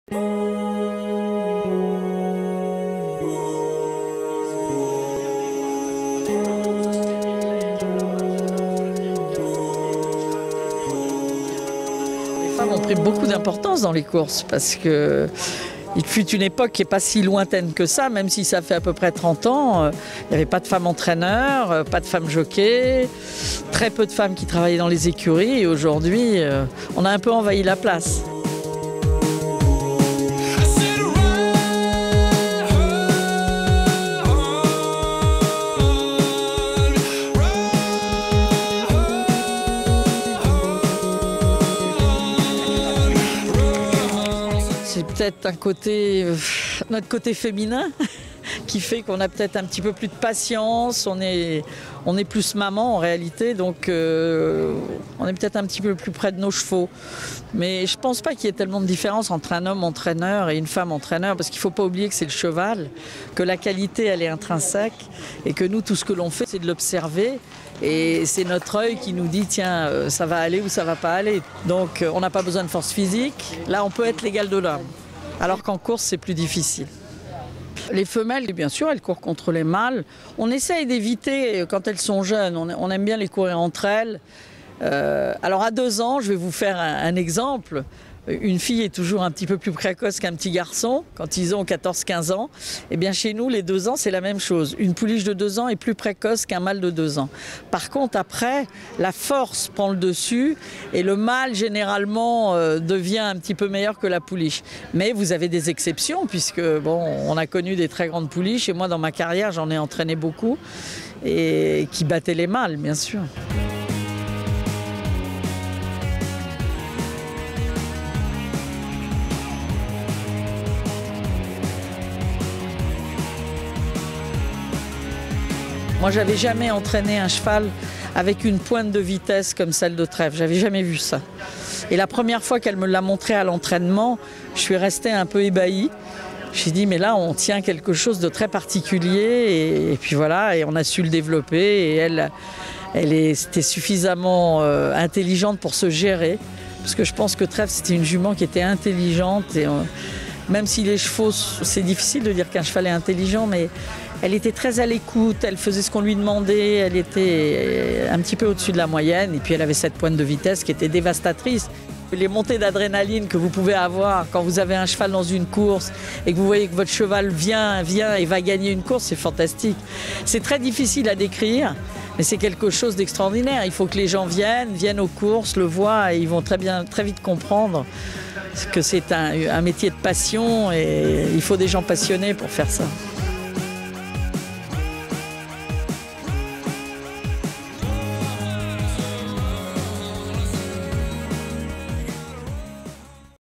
Les femmes ont pris beaucoup d'importance dans les courses parce que il fut une époque qui n'est pas si lointaine que ça, même si ça fait à peu près 30 ans. Il n'y avait pas de femmes entraîneurs, pas de femmes jockeys, très peu de femmes qui travaillaient dans les écuries. Et aujourd'hui, on a un peu envahi la place. C'est peut-être notre côté féminin qui fait qu'on a peut-être un petit peu plus de patience, on est plus maman en réalité, donc on est peut-être un petit peu plus près de nos chevaux. Mais je ne pense pas qu'il y ait tellement de différence entre un homme entraîneur et une femme entraîneur, parce qu'il ne faut pas oublier que c'est le cheval, que la qualité elle est intrinsèque et que nous tout ce que l'on fait c'est de l'observer. Et c'est notre œil qui nous dit tiens ça va aller ou ça va pas aller. Donc on n'a pas besoin de force physique. Là on peut être l'égal de l'homme. Alors qu'en course c'est plus difficile. Les femelles, bien sûr, elles courent contre les mâles. On essaye d'éviter quand elles sont jeunes. On aime bien les courir entre elles. Alors à 2 ans, je vais vous faire un exemple. Une fille est toujours un petit peu plus précoce qu'un petit garçon quand ils ont 14-15 ans. Eh bien chez nous, les 2 ans, c'est la même chose. Une pouliche de 2 ans est plus précoce qu'un mâle de 2 ans. Par contre, après, la force prend le dessus et le mâle, généralement, devient un petit peu meilleur que la pouliche. Mais vous avez des exceptions puisque, bon, on a connu des très grandes pouliches et moi, dans ma carrière, j'en ai entraîné beaucoup et qui battaient les mâles, bien sûr. Moi, j'avais jamais entraîné un cheval avec une pointe de vitesse comme celle de Trèfle. J'avais jamais vu ça. Et la première fois qu'elle me l'a montré à l'entraînement, je suis restée un peu ébahie. J'ai dit, mais là, on tient quelque chose de très particulier. Et puis voilà, et on a su le développer. Et elle était suffisamment intelligente pour se gérer. Parce que je pense que Trèfle, c'était une jument qui était intelligente. Et même si les chevaux, c'est difficile de dire qu'un cheval est intelligent, mais elle était très à l'écoute, elle faisait ce qu'on lui demandait, elle était un petit peu au-dessus de la moyenne et puis elle avait cette pointe de vitesse qui était dévastatrice. Les montées d'adrénaline que vous pouvez avoir quand vous avez un cheval dans une course et que vous voyez que votre cheval vient et va gagner une course, c'est fantastique. C'est très difficile à décrire, mais c'est quelque chose d'extraordinaire. Il faut que les gens viennent aux courses, le voient et ils vont très vite comprendre que c'est un métier de passion et il faut des gens passionnés pour faire ça.